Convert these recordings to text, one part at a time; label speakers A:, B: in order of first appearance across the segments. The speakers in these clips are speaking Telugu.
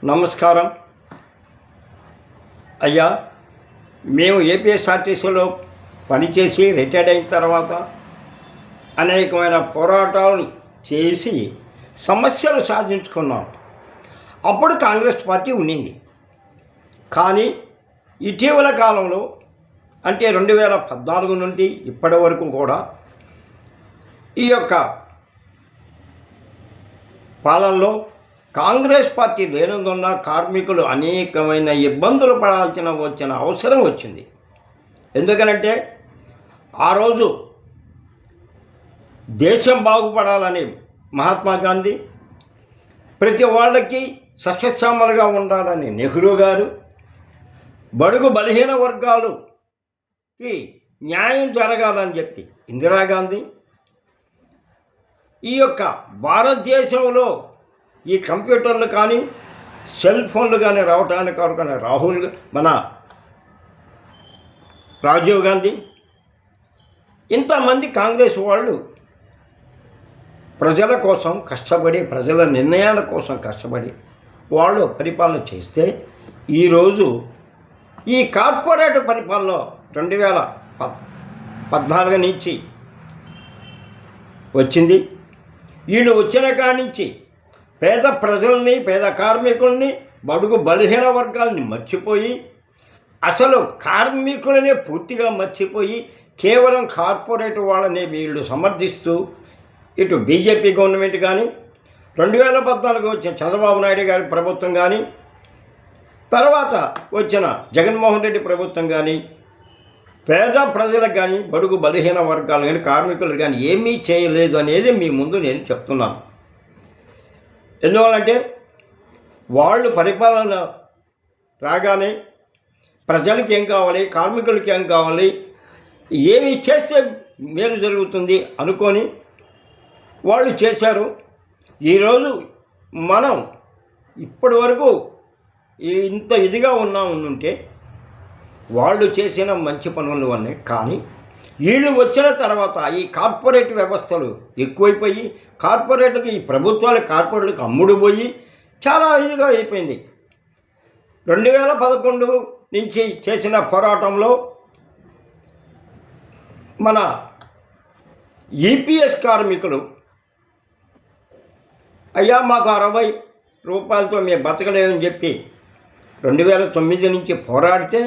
A: నమస్కారం అయ్యా. మేము ఏపీఎస్ఆర్టీసీలో పనిచేసి రిటైర్డ్ అయిన తర్వాత అనేకమైన పోరాటాలు చేసి సమస్యలు సాధించుకున్నాం. అప్పుడు కాంగ్రెస్ పార్టీ ఉండింది. కానీ ఇటీవల కాలంలో అంటే 2014 నుండి ఇప్పటి వరకు కూడా ఈ యొక్క పాలనలో కాంగ్రెస్ పార్టీ లేనందున కార్మికులు అనేకమైన ఇబ్బందులు వచ్చిన అవసరం వచ్చింది. ఎందుకనంటే ఆ రోజు దేశం బాగుపడాలని మహాత్మా గాంధీ, ప్రతి వాళ్ళకి సస్యశ్యామలుగా ఉండాలని నెహ్రూ గారు, బడుగు బలహీన వర్గాలుకి న్యాయం జరగాలని చెప్పి ఇందిరాగాంధీ, ఈ యొక్క భారతదేశంలో ఈ కంప్యూటర్లు కానీ సెల్ ఫోన్లు కానీ రావడానికి కారణం మన రాజీవ్ గాంధీ, ఇంతమంది కాంగ్రెస్ వాళ్ళు ప్రజల కోసం కష్టపడి, ప్రజల నిర్ణయాల కోసం కష్టపడి వాళ్ళు పరిపాలన చేస్తే ఈరోజు ఈ కార్పొరేట్ పరిపాలన 2014 నుంచి వచ్చింది. వీళ్ళు వచ్చిన కాడి నుంచి పేద ప్రజల్ని, పేద కార్మికుల్ని, బడుగు బలహీన వర్గాల్ని మర్చిపోయి, అసలు కార్మికులనే పూర్తిగా మర్చిపోయి కేవలం కార్పొరేట్ వాళ్ళని వీళ్ళు సమర్థిస్తూ ఇటు బీజేపీ గవర్నమెంట్ కానీ, 2014 వచ్చిన చంద్రబాబు నాయుడు గారి ప్రభుత్వం కానీ, తర్వాత వచ్చిన జగన్మోహన్ రెడ్డి ప్రభుత్వం కానీ పేద ప్రజలకు కానీ, బడుగు బలహీన వర్గాలు కానీ, కార్మికులు కానీ ఏమీ చేయలేదు అనేది మీ ముందు నేను చెప్తున్నాను. ఎందువల్లంటే వాళ్ళు పరిపాలన రాగానే ప్రజలకి ఏం కావాలి, కార్మికులకి ఏం కావాలి, ఏమి చేస్తే మేలు జరుగుతుంది అనుకొని వాళ్ళు చేశారు. ఈరోజు మనం ఇప్పటి వరకు ఇంత ఇదిగా ఉంటే వాళ్ళు చేసిన మంచి పనుల వల్లే. కానీ వీళ్ళు వచ్చిన తర్వాత ఈ కార్పొరేట్ వ్యవస్థలు ఎక్కువైపోయి, కార్పొరేట్కి ఈ ప్రభుత్వాలు కార్పొరేట్లకు అమ్ముడుపోయి చాలా ఇదిగా అయిపోయింది. 2011 నుంచి చేసిన పోరాటంలో మన ఈపీఎస్ కార్మికులు, అయ్యా మాకు 60 రూపాయలతో మేము బతకలేమని చెప్పి 2009 నుంచి పోరాడితే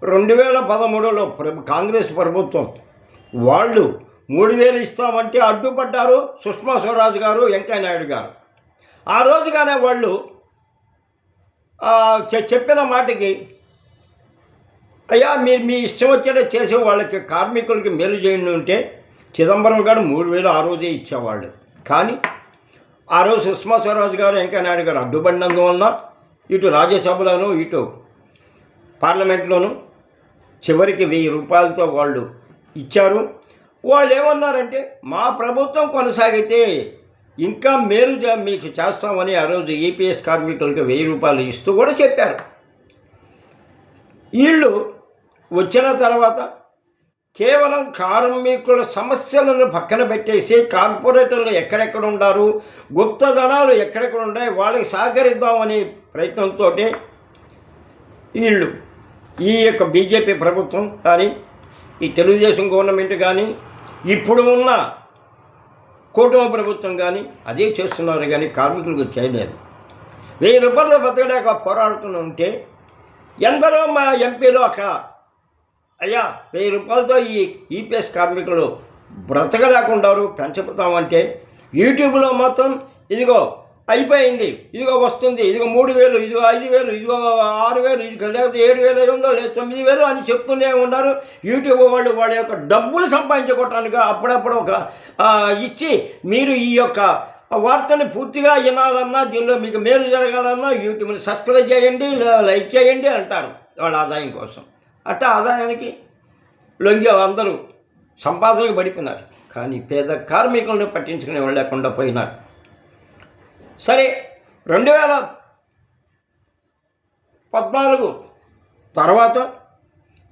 A: 2013లో కాంగ్రెస్ ప్రభుత్వం వాళ్ళు 3000 ఇస్తామంటే అడ్డుపడ్డారు సుష్మా స్వరాజ్ గారు, వెంకయ్య నాయుడు గారు. ఆ రోజుగానే వాళ్ళు చెప్పిన మాటకి, అయ్యా మీరు మీ ఇష్టం వచ్చేటట్టు చేసే వాళ్ళకి కార్మికులకి మేలు చేయండి ఉంటే చిదంబరం గారు 3000 ఆ రోజే ఇచ్చేవాళ్ళు. కానీ ఆ రోజు సుష్మా స్వరాజ్ గారు, వెంకయ్య నాయుడు గారు అడ్డుపడినందువలన ఇటు రాజ్యసభలోను ఇటు పార్లమెంట్లోను చివరికి 1000 రూపాయలతో వాళ్ళు ఇచ్చారు. వాళ్ళు ఏమన్నారంటే మా ప్రభుత్వం కొనసాగితే ఇంకా మేలు మీకు చేస్తామని ఆ రోజు ఈపీఎస్ కార్మికులకి 1000 రూపాయలు ఇస్తూ కూడా చెప్పారు. వీళ్ళు వచ్చిన తర్వాత కేవలం కార్మికుల సమస్యలను పక్కన పెట్టేసి కార్పొరేటర్లు ఎక్కడెక్కడ ఉన్నారు, గుప్తధనాలు ఎక్కడెక్కడ ఉన్నాయి, వాళ్ళకి సహకరిద్దామని ప్రయత్నంతో వీళ్ళు ఈ యొక్క బీజేపీ ప్రభుత్వం కానీ, ఈ తెలుగుదేశం గవర్నమెంట్ కానీ, ఇప్పుడు ఉన్న కూటమి ప్రభుత్వం కానీ అదే చేస్తున్నారు. కానీ కార్మికులకు చేయలేదు. 1000 రూపాయలు బతకడాక పోరాడుతుంటే ఎందరో మా ఎంపీలు అక్కడ, అయ్యా 1000 రూపాయలతో ఈ ఈపీఎస్ కార్మికులు బ్రతకలేకుండారు, పెంచుతామంటే యూట్యూబ్లో మాత్రం ఇదిగో అయిపోయింది, ఇదిగో వస్తుంది, ఇదిగో 3000, ఇదిగో 5000, ఇదిగో 6000, ఇది లేకపోతే 7500 లేదా 9000 అని చెప్తూనే ఉన్నారు. యూట్యూబ్ వాళ్ళు వాళ్ళ యొక్క డబ్బులు సంపాదించుకోవటానికి అప్పుడప్పుడు ఒక ఇచ్చి మీరు ఈ యొక్క వార్తని పూర్తిగా వినాలన్నా, దీనిలో మీకు మేలు జరగాలన్నా యూట్యూబ్ని సబ్స్క్రైబ్ చేయండి, లైక్ చేయండి అంటారు వాళ్ళ ఆదాయం కోసం. అట్టా ఆదాయానికి లొంగి అందరూ సంపాదనకు పడిపోయినారు. కానీ పేద కార్మికులను పట్టించుకునే వాళ్ళు లేకుండా పోయినారు. సరే, 2014 తర్వాత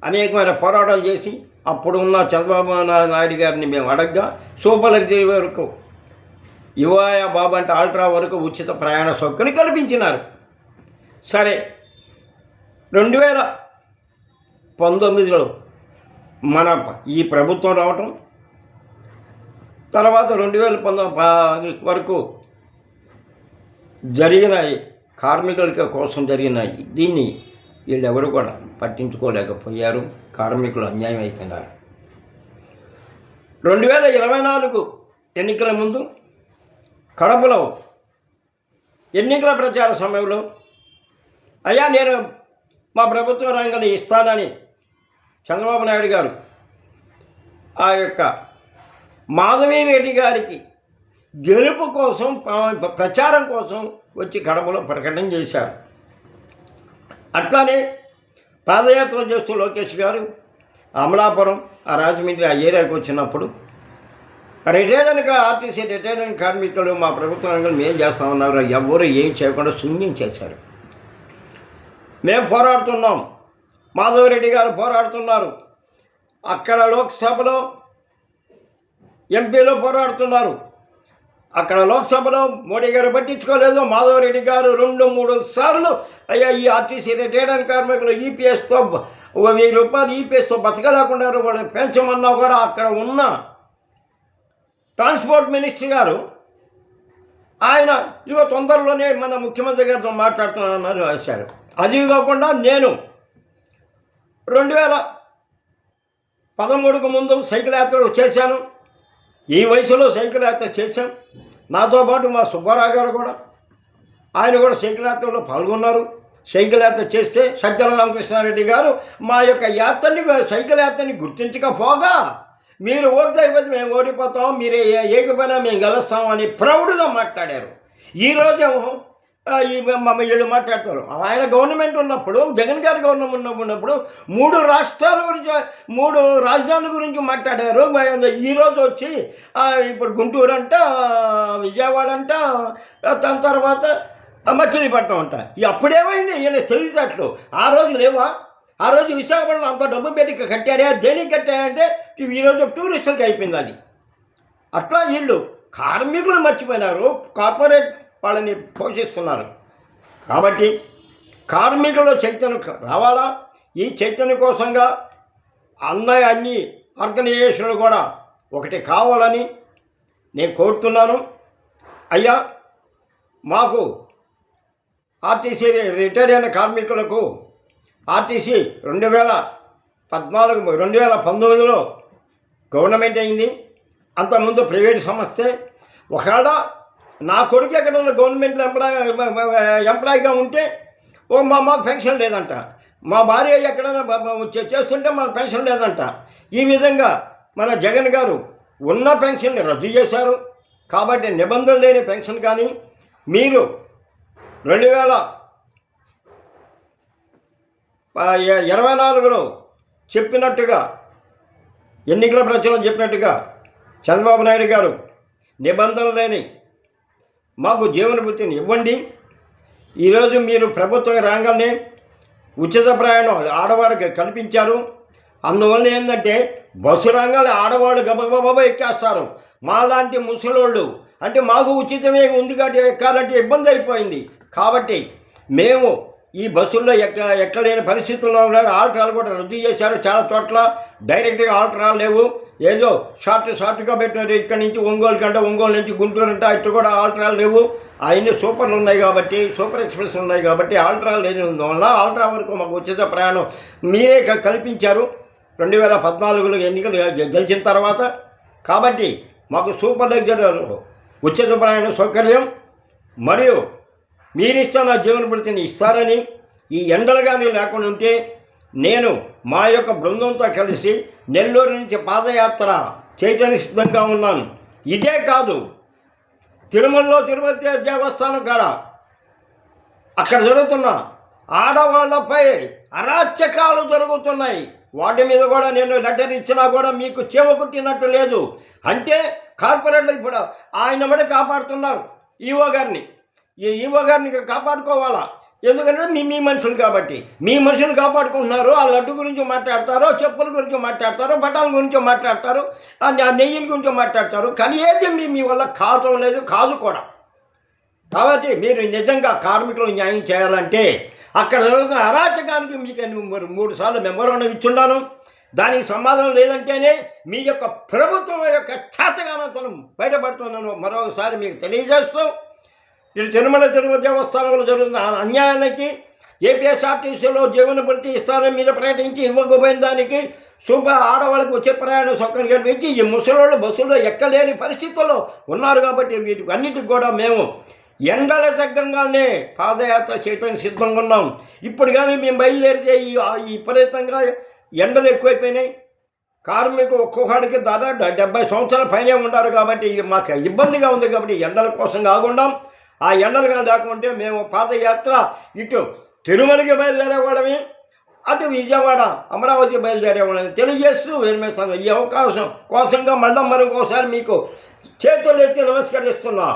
A: అనేకమైన పోరాటాలు చేసి అప్పుడు ఉన్న చంద్రబాబు నాయుడు గారిని మేము అడగ్గా సూపర్ లగ్జరీ వరకు యువయ బాబు అంటే ఆల్ట్రా వరకు ఉచిత ప్రయాణ సౌకర్యం కల్పించినారు. సరే 2019లో మన ఈ ప్రభుత్వం రావటం, తర్వాత 2019 వరకు జరిగిన కార్మికుల కోసం జరిగిన దీన్ని వీళ్ళెవరు కూడా పట్టించుకోలేకపోయారు. కార్మికులు అన్యాయం అయిపోయినారు. 2024 ఎన్నికల ముందు కడపలో ఎన్నికల ప్రచార సమయంలో అయ్యా నేను మా ప్రభుత్వ రంగాన్ని ఇస్తానని చంద్రబాబు నాయుడు గారు ఆ యొక్క మాధవి రెడ్డి గారికి గెలుపు కోసం ప్రచారం కోసం వచ్చి కడపలో ప్రకటన చేశారు. అట్లానే పాదయాత్ర చేస్తూ లోకేష్ గారు అమలాపురం ఆ రాజమండ్రి ఆ ఏరియాకి వచ్చినప్పుడు ఆర్టీసీ రిటైర్డ్ కార్మికులు మా ప్రభుత్వ రంగంలో మేము చేస్తామన్నారు. ఎవరు ఏం చేయకుండా శూన్యం చేశారు. మేము పోరాడుతున్నాం, మాధవరెడ్డి గారు పోరాడుతున్నారు, అక్కడ లోక్సభలో ఎంపీలో పోరాడుతున్నారు. అక్కడ లోక్సభలో మోడీ గారు పట్టించుకోలేదు. మాధవరెడ్డి గారు 2-3 సార్లు అయ్యా ఈ ఆర్టీసీ రిటైర్డ్ కార్మికులు ఈపీఎస్తో 1000 రూపాయలు ఈపీఎస్తో బతకలేకుండా వాళ్ళని పెంచమన్నా కూడా అక్కడ ఉన్న ట్రాన్స్పోర్ట్ మినిస్టర్ గారు ఆయన ఇదిగో తొందరలోనే మన ముఖ్యమంత్రి గారితో మాట్లాడుతున్నానని రాశారు. అది కాకుండా నేను 2013కు ముందు సైకిల్ యాత్ర చేశాను. ఈ వయసులో సైకిల్ యాత్ర చేశాం. నాతో పాటు మా సుబ్బారావు గారు కూడా ఆయన కూడా సైకిల్ యాత్రలో పాల్గొన్నారు. సైకిల్ యాత్ర చేస్తే సజ్జల రామకృష్ణారెడ్డి గారు మా యొక్క సైకిల్ యాత్రని గుర్తించకపోగా మీరు ఓట్లు అయిపోతే మేము ఓడిపోతాం, మీరే ఏకపోయినా మేము గెలుస్తామని ప్రౌడ్గా మాట్లాడారు. ఈరోజేమో వీళ్ళు మాట్లాడతారు. ఆయన గవర్నమెంట్ ఉన్నప్పుడు, జగన్ గారి గవర్నమెంట్ ఉన్నప్పుడు 3 రాష్ట్రాల గురించి 3 రాజధానుల గురించి మాట్లాడారు. ఈరోజు వచ్చి ఇప్పుడు గుంటూరు అంట, విజయవాడ అంట, దాని తర్వాత మచిలీపట్నం అంట. అప్పుడేమైంది ఈయన తెలివితేటలు ఆ రోజు లేవా? ఆ రోజు విశాఖపట్నం అంత డబ్బు పెట్టి కట్టారే, దేనికి కట్టారంటే ఈరోజు టూరిస్టులకి అయిపోయింది అది. అట్లా వీళ్ళు కార్మికులు మర్చిపోయినారు, కార్పొరేట్ వాళ్ళని పోషిస్తున్నారు. కాబట్టి కార్మికుల్లో చైతన్యం రావాలా? ఈ చైతన్యం కోసంగా అన్ని ఆర్గనైజేషన్లు కూడా ఒకటి కావాలని నేను కోరుతున్నాను. అయ్యా మాకు ఆర్టీసీ రిటైర్ అయిన కార్మికులకు ఆర్టీసీ 2019లో గవర్నమెంట్ అయింది. అంతకుముందు ప్రైవేట్ సంస్థ. ఒకవేళ నా కొడుకు ఎక్కడ గవర్నమెంట్ ఎంప్లాయీగా ఉంటే మాకు పెన్షన్ లేదంట, మా భార్య ఎక్కడైనా చేస్తుంటే మాకు పెన్షన్ లేదంట. ఈ విధంగా మన జగన్ గారు ఉన్న పెన్షన్ని రద్దు చేశారు. కాబట్టి నిబంధనలు లేని పెన్షన్ కానీ మీరు 2024లో చెప్పినట్టుగా ఎన్నికల ప్రచారం చెప్పినట్టుగా చంద్రబాబు నాయుడు గారు నిబంధనలు లేని మాకు జీవన వృత్తిని ఇవ్వండి. ఈరోజు మీరు ప్రభుత్వం రాగానే ఉచిత ప్రయాణం ఆడవాళ్ళకి కల్పించారు. అందువల్ల ఏంటంటే బస్సు రంగాలు ఆడవాళ్ళు గబగబా ఎక్కేస్తారు. మాలాంటి ముసలోళ్ళు అంటే మాకు ఉచితమే ఉంది కాబట్టి ఎక్కాలంటే ఇబ్బంది అయిపోయింది. కాబట్టి మేము ఈ బస్సుల్లో ఎక్కలేని పరిస్థితుల్లో ఆల్ట్రాలు కూడా రద్దు చేశారు. చాలా చోట్ల డైరెక్ట్గా ఆల్ట్రాలు లేవు, ఏదో షార్ట్గా పెట్టినారు. ఇక్కడి నుంచి ఒంగోలు కంటే, ఒంగోలు నుంచి గుంటూరు అంటే ఇటు కూడా ఆల్ట్రాలు లేవు. అవన్నీ సూపర్లు ఉన్నాయి కాబట్టి, సూపర్ ఎక్స్ప్రెస్ ఉన్నాయి కాబట్టి ఆల్ట్రాలు లేని వల్ల ఆల్ట్రా వరకు మాకు ఉచిత ప్రయాణం మీరే కల్పించారు 2014లో ఎన్నికలు గెలిచిన తర్వాత. కాబట్టి మాకు సూపర్ లగ్జరీ ఉచిత ప్రయాణ సౌకర్యం మరియు మీరిస్తున్న జీవన వృత్తిని ఇస్తారని, ఈ ఎండలు కానీ లేకుండా ఉంటే నేను మా యొక్క బృందంతో కలిసి నెల్లూరు నుంచి పాదయాత్ర చేయటానికి సిద్ధంగా ఉన్నాను. ఇదే కాదు, తిరుమలలో తిరుపతి దేవస్థానం కాడ అక్కడ జరుగుతున్న ఆడవాళ్లపై అరాచకాలు జరుగుతున్నాయి. వాటి మీద కూడా నేను లెటర్ ఇచ్చినా కూడా మీకు చీమ కుట్టినట్టు లేదు. అంటే కార్పొరేట్లు ఇప్పుడు ఆయన కూడా కాపాడుతున్నారు ఈవో గారిని. ఈ ఈవో గారిని కాపాడుకోవాలా, ఎందుకంటే మీ మనుషులు కాబట్టి మీ మనుషులు కాపాడుకుంటున్నారు. ఆ లడ్డు గురించి మాట్లాడతారు, చెప్పుల గురించి మాట్లాడతారు, బట్టల గురించి మాట్లాడతారు, ఆ నెయ్యిల గురించి మాట్లాడతారు. కానీ ఏది మీ వల్ల కావటం లేదు, కాదు కూడా. కాబట్టి మీరు నిజంగా కార్మికులకు న్యాయం చేయాలంటే అక్కడ జరుగుతున్న అరాచకానికి మీకు 3 సార్లు మెమోరాండం ఇచ్చున్నాను. దానికి సమాధానం లేదంటేనే మీ యొక్క ప్రభుత్వం యొక్క చేతగానతనం బయటపడుతున్నాను మరొకసారి మీకు తెలియజేస్తూ, ఇటు తిరుమల తిరుపతి దేవస్థానంలో జరుగుతున్న అన్యాయానికి ఏపీఎస్ఆర్టీసీలో జీవన భృతి ఇస్తానని మీరు ప్రకటించి ఇవ్వకపోయిన దానికి ఆడవాళ్ళకి వచ్చే ప్రయాణ సౌకర్యం కల్పించి ఈ ముసలోళ్ళు బస్సులో ఎక్కలేని పరిస్థితుల్లో ఉన్నారు. కాబట్టి వీటికి అన్నిటికి కూడా మేము ఎండల తగ్గంగానే పాదయాత్ర చేయడానికి సిద్ధంగా ఉన్నాం. ఇప్పుడు కానీ మేము బయలుదేరితే ఈ విపరీతంగా ఎండలు ఎక్కువైపోయినాయి. కార్మికులు ఒక్కొక్కడికి దాదాపు 70 సంవత్సరాల పైనే ఉన్నారు. కాబట్టి మాకు ఇబ్బందిగా ఉంది. కాబట్టి ఎండల కోసం కాకుండా ఆ ఎండలు కానీ లేకుంటే మేము పాదయాత్ర ఇటు తిరుమలకి బయలుదేరేవాళ్ళమి, అటు విజయవాడ అమరావతి బయలుదేరేవాళ్ళని తెలియజేస్తూ విరమిస్తాను. ఈ అవకాశం కోసంగా మరొకసారి మీకు చేతులు ఎత్తి నమస్కరిస్తున్నా.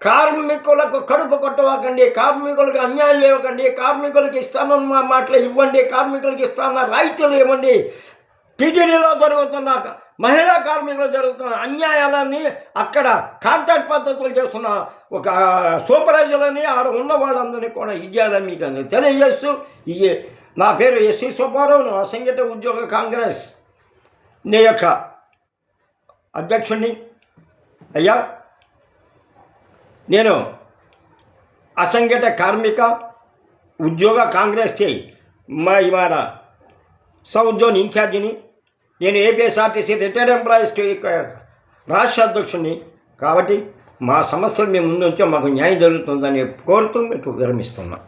A: కార్మికులకు కడుపు కొట్టవకండి, కార్మికులకు అన్యాయం ఇవ్వకండి, కార్మికులకు ఇస్తానన్న మాటలు ఇవ్వండి, కార్మికులకు ఇస్తానన్న రైతులు ఇవ్వండి. టీటీడీలో జరుగుతున్న మహిళా కార్మికులు జరుగుతున్న అన్యాయాలన్నీ అక్కడ కాంట్రాక్ట్ పద్ధతులు చేస్తున్న ఒక సూపర్వైజర్లని ఆడ ఉన్న వాళ్ళందరినీ కూడా ఇచ్చేయాలని మీకు తెలియజేస్తూ, నా పేరు ఎస్సీ సుబ్బారావు, అసంఘటిత ఉద్యోగ కాంగ్రెస్ నీ యొక్క అధ్యక్షుడిని. అయ్యా, నేను అసంఘటిత కార్మిక ఉద్యోగ కాంగ్రెస్కి ఇవాళ సౌత్ జోన్ ఇన్ఛార్జిని. నేను ఏపీఎస్ఆర్టీసీ రిటైర్డ్ ఎంప్లాయీస్కి రాష్ట్ర అధ్యక్షుడిని. కాబట్టి మా సమస్యలు మేము ముందు ఉంచే మాకు న్యాయం జరుగుతుందని కోరుతూ మీకు విరమిస్తున్నాం.